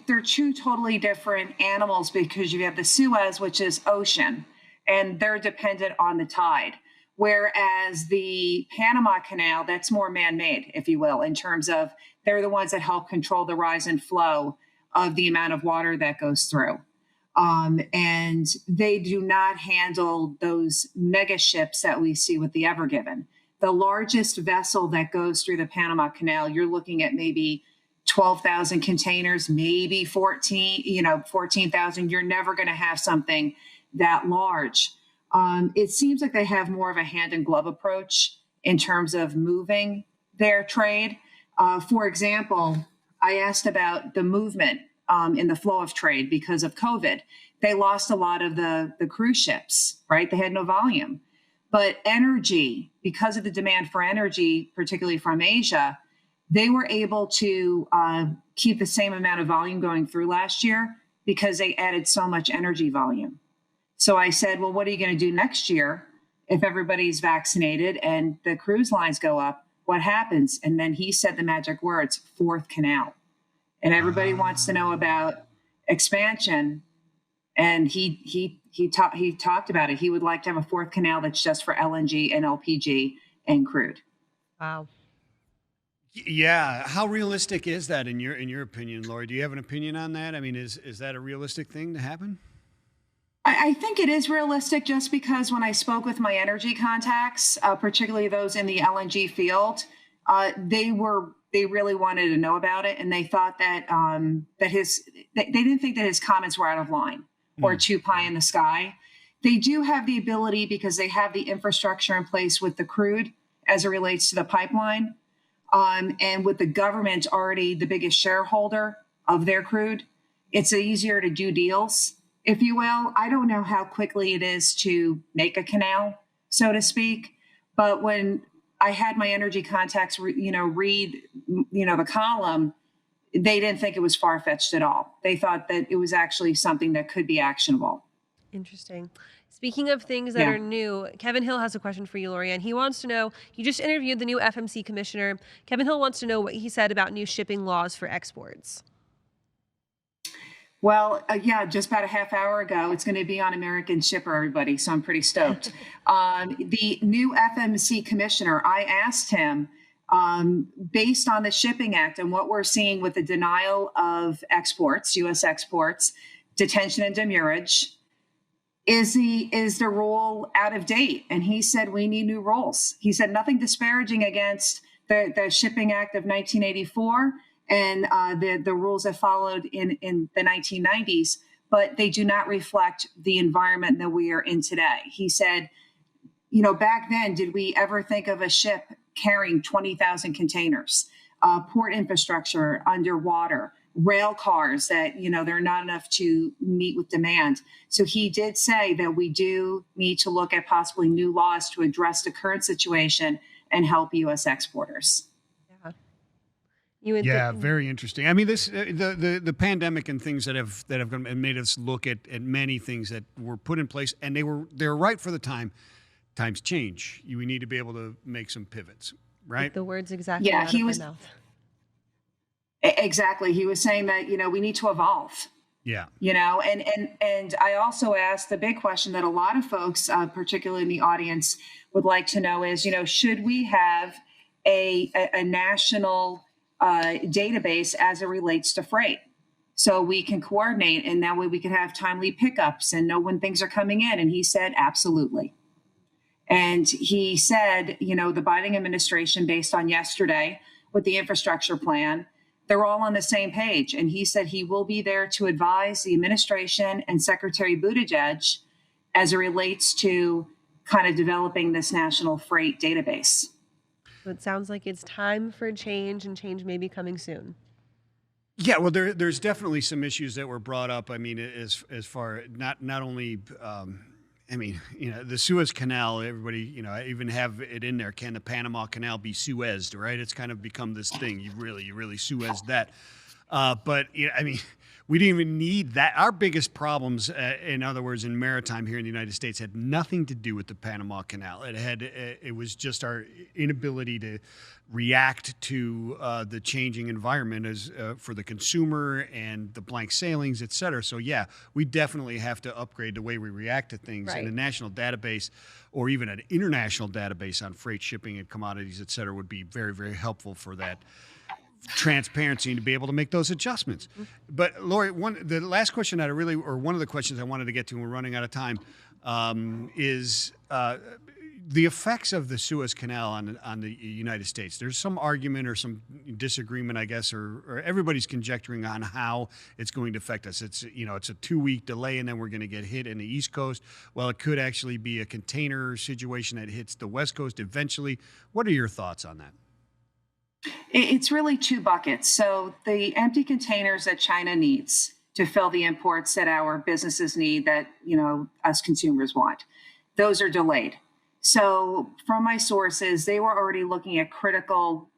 they're two totally different animals because you have the Suez, which is ocean, and they're dependent on the tide. Whereas the Panama Canal, that's more man-made, if you will, in terms of they're the ones that help control the rise and flow of the amount of water that goes through. And they do not handle those mega ships that we see with the Ever Given. The largest vessel that goes through the Panama Canal, you're looking at maybe 12,000 containers, maybe 14,000. You're never going to have something that large. It seems like they have more of a hand in glove approach in terms of moving their trade. For example, I asked about the movement in the flow of trade because of COVID. They lost a lot of the cruise ships, right? They had no volume. But energy, because of the demand for energy, particularly from Asia, they were able to keep the same amount of volume going through last year because they added so much energy volume. So I said, well, what are you going to do next year if everybody's vaccinated and the cruise lines go up? What happens? And then he said the magic words, fourth canal. And everybody wants to know about expansion. And he talked about it. He would like to have a fourth canal that's just for LNG and LPG and crude. Wow. Yeah, how realistic is that in your opinion, Lori? Do you have an opinion on that? I mean, is that a realistic thing to happen? I think it is realistic just because when I spoke with my energy contacts, particularly those in the LNG field, they really wanted to know about it, and they thought that they didn't think that his comments were out of line or too pie in the sky. They do have the ability because they have the infrastructure in place with the crude as it relates to the pipeline. And with the government already the biggest shareholder of their crude, it's easier to do deals, if you will. I don't know how quickly it is to make a canal, so to speak. But when I had my energy contacts, read, the column, they didn't think it was far-fetched at all. They thought that it was actually something that could be actionable. Interesting. Speaking of things that are new, Kevin Hill has a question for you, Lori, and he wants to know, you just interviewed the new FMC commissioner. Kevin Hill wants to know what he said about new shipping laws for exports. Well, just about a half hour ago, it's going to be on American Shipper, everybody, so I'm pretty stoked. The new FMC commissioner, I asked him, based on the Shipping Act and what we're seeing with the denial of exports, U.S. exports, detention and demurrage, is the rule out of date? And he said, we need new rules. He said nothing disparaging against the Shipping Act of 1984 and the rules that followed in the 1990s, but they do not reflect the environment that we are in today. He said, back then, did we ever think of a ship carrying 20,000 containers, port infrastructure underwater, rail cars that, they're not enough to meet with demand. So he did say that we do need to look at possibly new laws to address the current situation and help U.S. exporters. Yeah, very interesting. I mean, this the pandemic and things that have made us look at many things that were put in place, and they're right for the time. Times change. We need to be able to make some pivots, right? The words exactly out of my mouth. Exactly. He was saying that, we need to evolve. Yeah. And I also asked the big question that a lot of folks, particularly in the audience, would like to know is, should we have a national database as it relates to freight? So we can coordinate and that way we can have timely pickups and know when things are coming in. And he said, absolutely. And he said, the Biden administration, based on yesterday with the infrastructure plan, they're all on the same page. And he said he will be there to advise the administration and Secretary Buttigieg as it relates to kind of developing this national freight database. So it sounds like it's time for change, and change may be coming soon. Yeah, well, there's definitely some issues that were brought up. I mean, as far not only, the Suez Canal. Everybody, I even have it in there. Can the Panama Canal be Suezed? Right? It's kind of become this thing. You really Suez that. But I mean, we didn't even need that. Our biggest problems, in other words, in maritime here in the United States, had nothing to do with the Panama Canal. It was just our inability to react to the changing environment as for the consumer and the blank sailings, et cetera. So yeah, we definitely have to upgrade the way we react to things. Right. And a national database, or even an international database on freight shipping and commodities, et cetera, would be very, very helpful for that transparency and to be able to make those adjustments. But Lori, the last question that one of the questions I wanted to get to, and we're running out of time, is the effects of the Suez Canal on the United States. There's some argument or some disagreement, I guess, or everybody's conjecturing on how it's going to affect us. It's a 2-week delay, and then we're going to get hit in the East Coast. Well, it could actually be a container situation that hits the West Coast eventually. What are your thoughts on that? It's really two buckets. So the empty containers that China needs to fill the imports that our businesses need, that us consumers want, those are delayed. So from my sources, they were already looking at a critical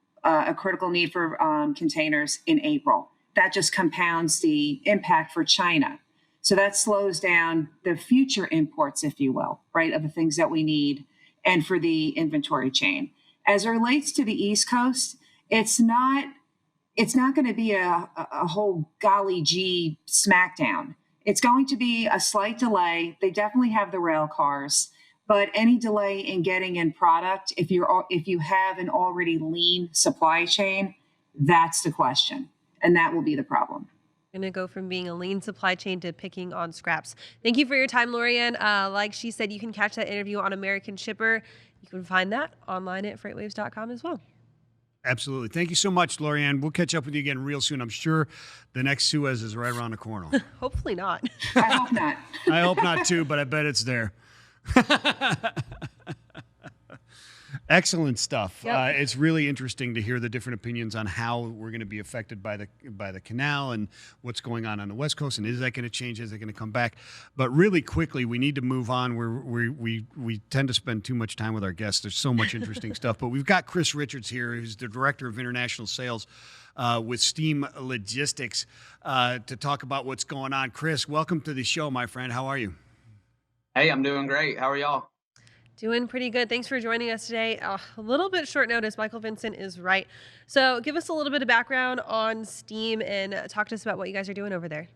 need for containers in April. That just compounds the impact for China. So that slows down the future imports, if you will, right, of the things that we need and for the inventory chain. As it relates to the East Coast, it's not going to be a whole golly gee smackdown. It's going to be a slight delay. They definitely have the rail cars, but any delay in getting in product, if you have an already lean supply chain, that's the question, and that will be the problem. Going to go from being a lean supply chain to picking on scraps. Thank you for your time, Lorianne. Like she said, you can catch that interview on American Shipper. You can find that online at FreightWaves.com as well. Absolutely. Thank you so much, Lorianne. We'll catch up with you again real soon. I'm sure the next Suez is right around the corner. Hopefully not. I hope not. I hope not too, but I bet it's there. Excellent stuff. Yep. It's really interesting to hear the different opinions on how we're going to be affected by the canal and what's going on the West Coast, and is that going to change? Is it going to come back? But really quickly, we need to move on. We tend to spend too much time with our guests. There's so much interesting stuff. But we've got Chris Richards here, who's the Director of International Sales with Steam Logistics, to talk about what's going on. Chris, welcome to the show, my friend. How are you? Hey, I'm doing great. How are y'all? Doing pretty good. Thanks for joining us today. A little bit short notice. Michael Vincent is right. So give us a little bit of background on Steam and talk to us about what you guys are doing over there.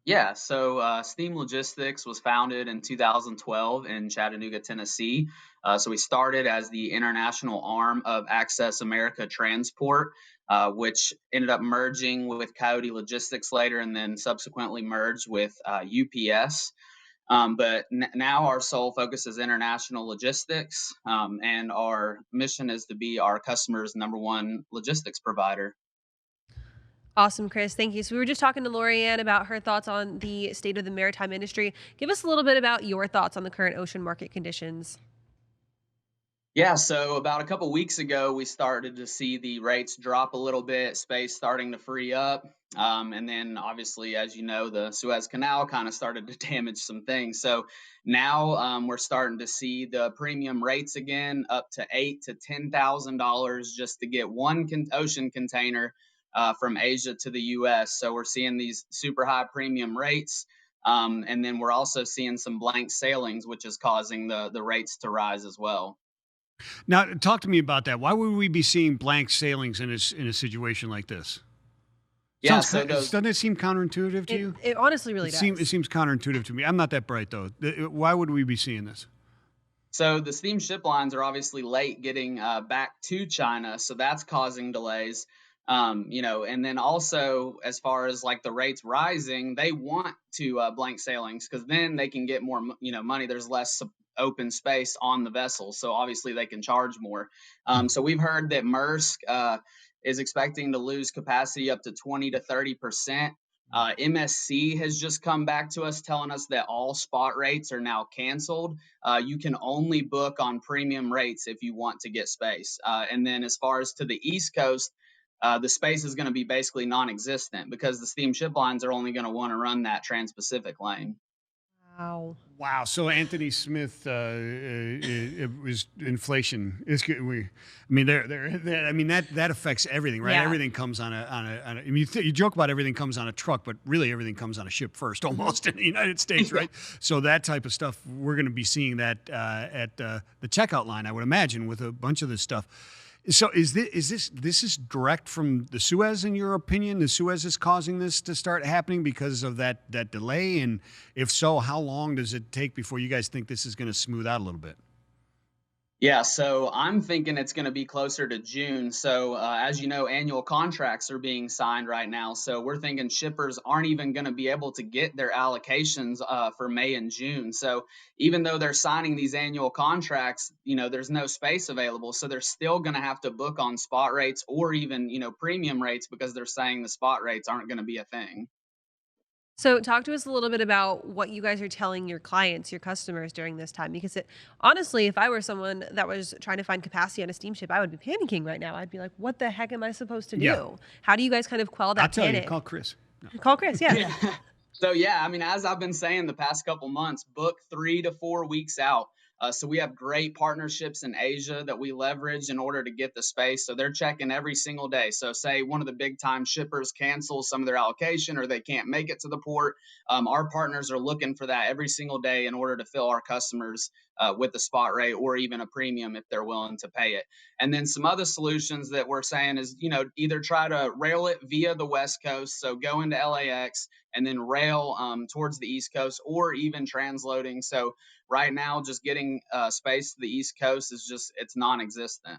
Yeah, so Steam Logistics was founded in 2012 in Chattanooga, Tennessee. So we started as the international arm of Access America Transport, which ended up merging with Coyote Logistics later and then subsequently merged with UPS. But now our sole focus is international logistics, and our mission is to be our customers' number one logistics provider. Awesome, Chris. Thank you. So we were just talking to Lorianne about her thoughts on the state of the maritime industry. Give us a little bit about your thoughts on the current ocean market conditions. Yeah, so about a couple weeks ago, we started to see the rates drop a little bit, space starting to free up. And then obviously, as you know, the Suez Canal kind of started to damage some things. So now we're starting to see the premium rates again up to $8,000 to $10,000 just to get one ocean container from Asia to the U.S. So we're seeing these super high premium rates. And then we're also seeing some blank sailings, which is causing the rates to rise as well. Now, talk to me about that. Why would we be seeing blank sailings in a situation like this? Yeah, doesn't it seem counterintuitive to you? It honestly really does. It seems counterintuitive to me. I'm not that bright, though. Why would we be seeing this? So the steam ship lines are obviously late getting back to China, so that's causing delays. And then also as far as like the rates rising, they want to blank sailings because then they can get more, money. There's less open space on the vessel, so obviously they can charge more. So we've heard that Maersk is expecting to lose capacity up to 20 to 30%. MSC has just come back to us telling us that all spot rates are now canceled. You can only book on premium rates if you want to get space. And then as far as to the East Coast, the space is going to be basically non-existent because the steam ship lines are only going to want to run that Trans-Pacific lane. Wow. Wow. So Anthony Smith, it was inflation. I mean, I mean that affects everything, right? Yeah. Everything comes on I mean, you joke about everything comes on a truck, but really everything comes on a ship first, almost in the United States, right? So that type of stuff, we're going to be seeing that at the checkout line, I would imagine, with a bunch of this stuff. So is this direct from the Suez, in your opinion? The Suez is causing this to start happening because of that delay, and if so, how long does it take before you guys think this is going to smooth out a little bit? Yeah, so I'm thinking it's going to be closer to June. So, as you know, annual contracts are being signed right now. So, we're thinking shippers aren't even going to be able to get their allocations for May and June. So, even though they're signing these annual contracts, there's no space available. So, they're still going to have to book on spot rates or even, premium rates because they're saying the spot rates aren't going to be a thing. So talk to us a little bit about what you guys are telling your clients, your customers during this time, because honestly, if I were someone that was trying to find capacity on a steamship, I would be panicking right now. I'd be like, what the heck am I supposed to do? Yeah. How do you guys kind of quell that I'll tell panic? you, call Chris. No. Call Chris, yeah. Yeah. So yeah, I mean, as I've been saying the past couple months, book 3 to 4 weeks out. So we have great partnerships in Asia that we leverage in order to get the space. So they're checking every single day. So say one of the big time shippers cancels some of their allocation or they can't make it to the port. Our partners are looking for that every single day in order to fill our customers with a spot rate or even a premium if they're willing to pay it. And then some other solutions that we're saying is, either try to rail it via the West Coast. So go into LAX and then rail towards the East Coast or even transloading. So right now, just getting space to the East Coast it's non-existent.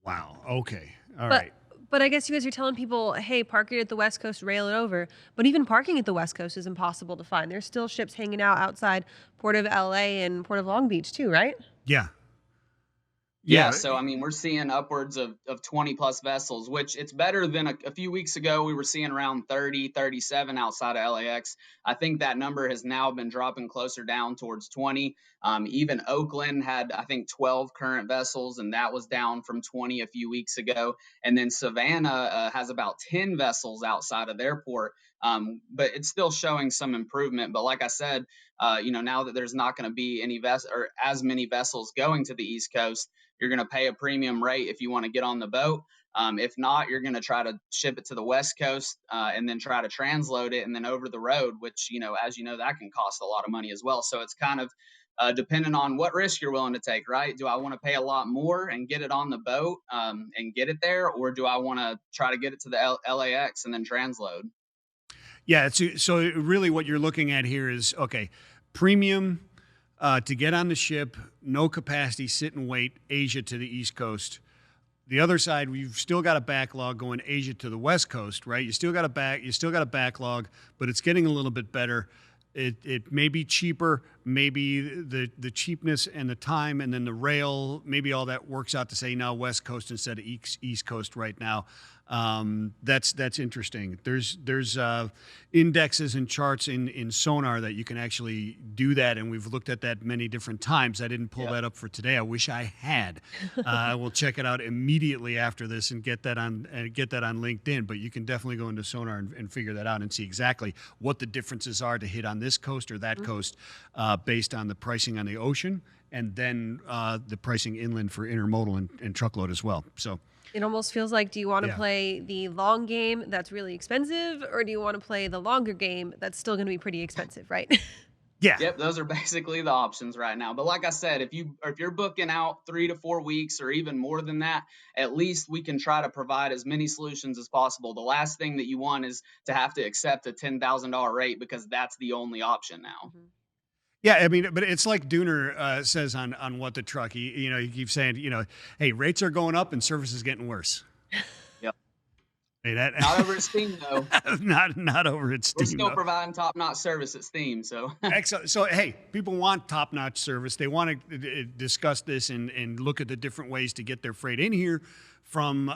Wow. Okay. All But right. but I guess you guys are telling people, hey, park it at the West Coast, rail it over. But even parking at the West Coast is impossible to find. There's still ships hanging out outside Port of LA and Port of Long Beach too, right? Yeah. Yeah, so I mean, we're seeing upwards of 20 plus vessels, which it's better than a few weeks ago. We were seeing around 30, 37 outside of LAX. I think that number has now been dropping closer down towards 20. Even Oakland had, I think, 12 current vessels, and that was down from 20 a few weeks ago. And then Savannah has about 10 vessels outside of their port, but it's still showing some improvement. But like I said, now that there's not going to be any or as many vessels going to the East Coast, you're going to pay a premium rate if you want to get on the boat. If not, you're going to try to ship it to the West Coast and then try to transload it and then over the road, which, as you know, that can cost a lot of money as well. So it's kind of depending on what risk you're willing to take, right? Do I want to pay a lot more and get it on the boat and get it there? Or do I want to try to get it to the LAX and then transload? Yeah. So really what you're looking at here is, okay, premium to get on the ship, no capacity, sit and wait, Asia to the East Coast. The other side, we've still got a backlog going Asia to the West Coast, right? You still got a backlog, but it's getting a little bit better. It may be cheaper, maybe the cheapness and the time, and then the rail, maybe all that works out to say now West Coast instead of East Coast right now. That's interesting. There's indexes and charts in Sonar that you can actually do that, and we've looked at that many different times. I didn't pull that up for today. I wish I had. I will check it out immediately after this and get that on LinkedIn. But you can definitely go into Sonar and figure that out and see exactly what the differences are to hit on this coast or that coast based on the pricing on the ocean, and then the pricing inland for intermodal and truckload as well. So. It almost feels like, do you want to play the long game that's really expensive, or do you want to play the longer game that's still going to be pretty expensive, right? Yeah. Yep, those are basically the options right now. But like I said, if you're booking out 3 to 4 weeks or even more than that, at least we can try to provide as many solutions as possible. The last thing that you want is to have to accept a $10,000 rate because that's the only option now. Mm-hmm. Yeah, I mean, but it's like Dooner says on What the Truck. He keeps saying, hey, rates are going up and service is getting worse. Yep. Hey, not over at Steam though. not over at Steam. We're still providing top-notch service at Steam. So excellent. So hey, people want top-notch service. They want to discuss this and look at the different ways to get their freight in here from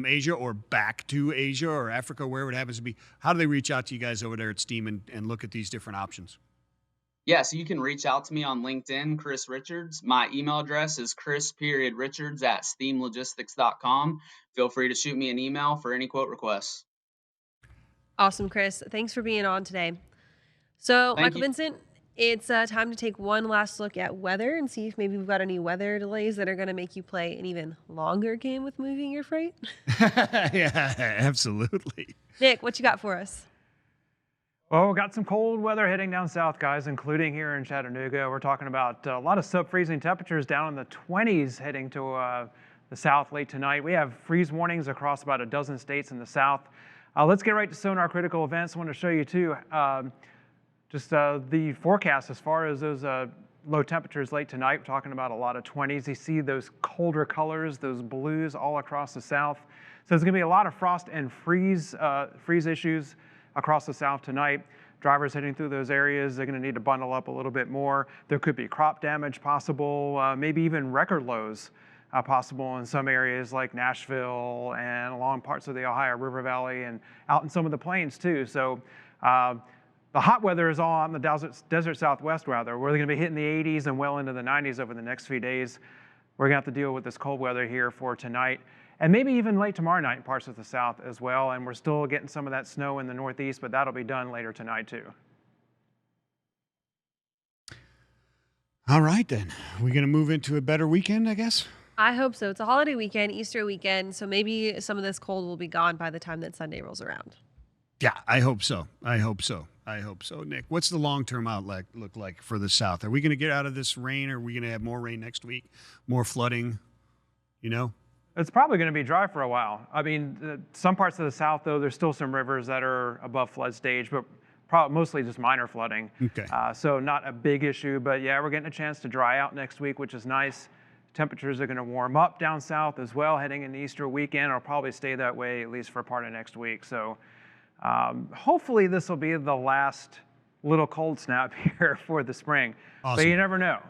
Asia or back to Asia or Africa, wherever it happens to be. How do they reach out to you guys over there at Steam and look at these different options? Yeah, so you can reach out to me on LinkedIn, Chris Richards. My email address is chris.richards@steamlogistics.com. Feel free to shoot me an email for any quote requests. Awesome, Chris. Thanks for being on today. So, Thank Michael you. Vincent, it's time to take one last look at weather and see if maybe we've got any weather delays that are going to make you play an even longer game with moving your freight. Yeah, absolutely. Nick, what you got for us? Well, we got some cold weather heading down south, guys, including here in Chattanooga. We're talking about a lot of sub-freezing temperatures down in the 20s heading to the south late tonight. We have freeze warnings across about a dozen states in the south. Let's get right to Sonar Critical Events. I want to show you, too, just the forecast as far as those low temperatures late tonight. We're talking about a lot of 20s. You see those colder colors, those blues all across the south. So there's going to be a lot of frost and freeze issues across the south tonight. Drivers heading through those areas, they're going to need to bundle up a little bit more. There could be crop damage possible, maybe even record lows possible in some areas like Nashville and along parts of the Ohio River Valley and out in some of the plains too. So the hot weather is all on the desert Southwest rather. We're going to be hitting the 80s and well into the 90s over the next few days. We're going to have to deal with this cold weather here for tonight and maybe even late tomorrow night in parts of the south as well. And we're still getting some of that snow in the northeast, but that'll be done later tonight too. All right, then. We're going to move into a better weekend, I guess? I hope so. It's a holiday weekend, Easter weekend, so maybe some of this cold will be gone by the time that Sunday rolls around. Yeah, I hope so. I hope so. Nick, what's the long-term outlook look like for the South? Are we going to get out of this rain? Or are we going to have more rain next week? More flooding? You know? It's probably going to be dry for a while. I mean, some parts of the South, though, there's still some rivers that are above flood stage, but mostly just minor flooding. Okay. So not a big issue, but yeah, we're getting a chance to dry out next week, which is nice. Temperatures are going to warm up down south as well heading into Easter weekend. It'll probably stay that way at least for part of next week. So hopefully this will be the last little cold snap here for the spring. Awesome. But you never know.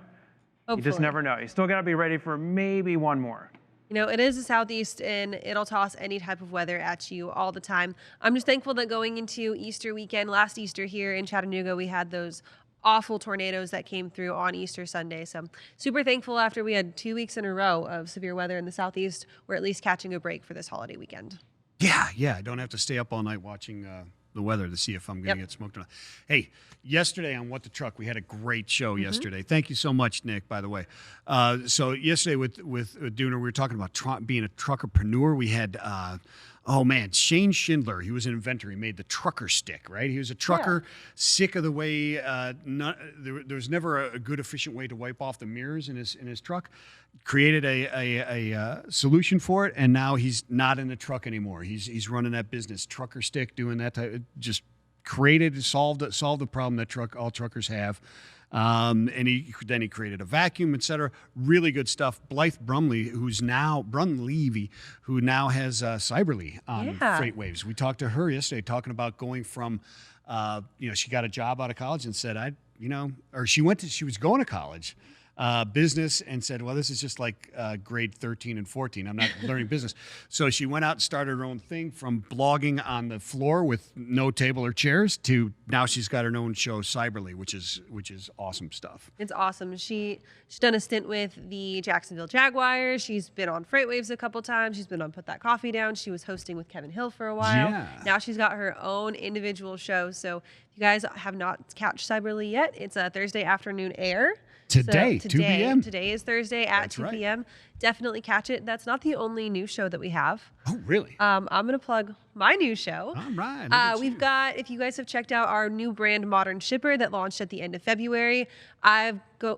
Hopefully. You just never know. You still got to be ready for maybe one more. You know, it is the Southeast, and it'll toss any type of weather at you all the time. I'm just thankful that going into Easter weekend, last Easter here in Chattanooga, we had those awful tornadoes that came through on Easter Sunday. So super thankful after we had 2 weeks in a row of severe weather in the Southeast, we're at least catching a break for this holiday weekend. Yeah. I don't have to stay up all night watching the weather to see if I'm going to get smoked or not. Hey, yesterday on What the Truck, we had a great show yesterday. Thank you so much, Nick, by the way. So yesterday with Dooner, we were talking about being a truckerpreneur. We had, Shane Schindler. He was an inventor. He made the trucker stick, right? He was a trucker, sick of the way, there was never a good, efficient way to wipe off the mirrors in his truck. Created a solution for it, and now he's not in the truck anymore. He's running that business, trucker stick, doing that type. Just solved the problem that all truckers have. And he created a vacuum, etc. Really good stuff. Blythe Brumlevy, who now has Cyberly on FreightWaves. We talked to her yesterday, talking about going from, she got a job out of college and said, she was going to college. Business and said, well, this is just like grade 13 and 14. I'm not learning business. So she went out and started her own thing, from blogging on the floor with no table or chairs to now she's got her own show, Cyberly, which is awesome stuff. It's awesome. She's done a stint with the Jacksonville Jaguars. She's been on FreightWaves a couple times. She's been on Put That Coffee Down. She was hosting with Kevin Hill for a while. Yeah. Now she's got her own individual show. So if you guys have not catched Cyberly yet, it's a Thursday afternoon air. Today, 2 p.m. Today is Thursday at That's 2 right. p.m. Definitely catch it. That's not the only new show that we have. Oh, really? I'm going to plug my new show. All right. We've got, if you guys have checked out our new brand, Modern Shipper, that launched at the end of February, I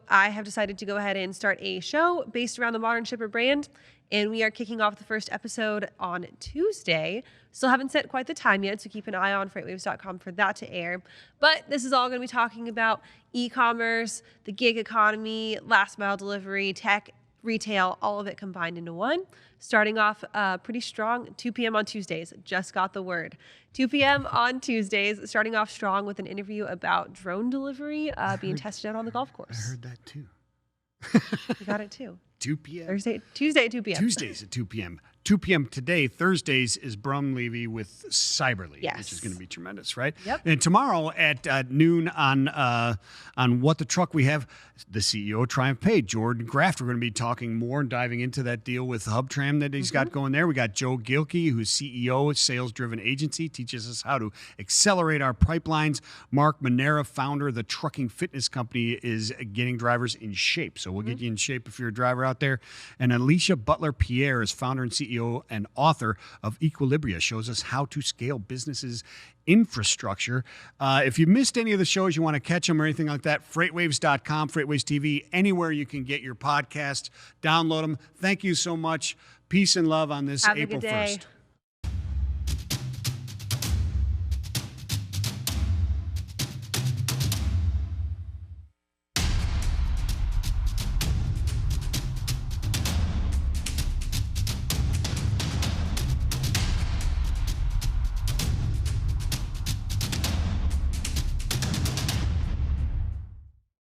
have decided to go ahead and start a show based around the Modern Shipper brand. And we are kicking off the first episode on Tuesday. Still haven't set quite the time yet, so keep an eye on FreightWaves.com for that to air. But this is all going to be talking about e-commerce, the gig economy, last mile delivery, tech, retail, all of it combined into one. Starting off pretty strong, 2 p.m. on Tuesdays. Just got the word. 2 p.m. on Tuesdays, starting off strong with an interview about drone delivery being tested out on the golf course. I heard that too. You got it too. 2 p.m. Tuesday at 2 p.m. Tuesdays at 2 p.m. 2 p.m. today. Thursdays is Brum Levy with Cyberly, Yes. which is going to be tremendous, right? Yep. And tomorrow at noon on What the Truck, we have the CEO of Triumph Pay, Jordan Graft. We're going to be talking more and diving into that deal with HubTram that he's got going there. We got Joe Gilkey, who's CEO of Sales Driven Agency, teaches us how to accelerate our pipelines. Mark Manera, founder of the trucking fitness company, is getting drivers in shape. So we'll get you in shape if you're a driver out there. And Alicia Butler-Pierre is founder and CEO and author of Equilibria, shows us how to scale businesses' infrastructure. If you missed any of the shows, you want to catch them or anything like that, FreightWaves.com, FreightWaves TV, anywhere you can get your podcasts, download them. Thank you so much. Peace and love on this Have a April good day. 1st.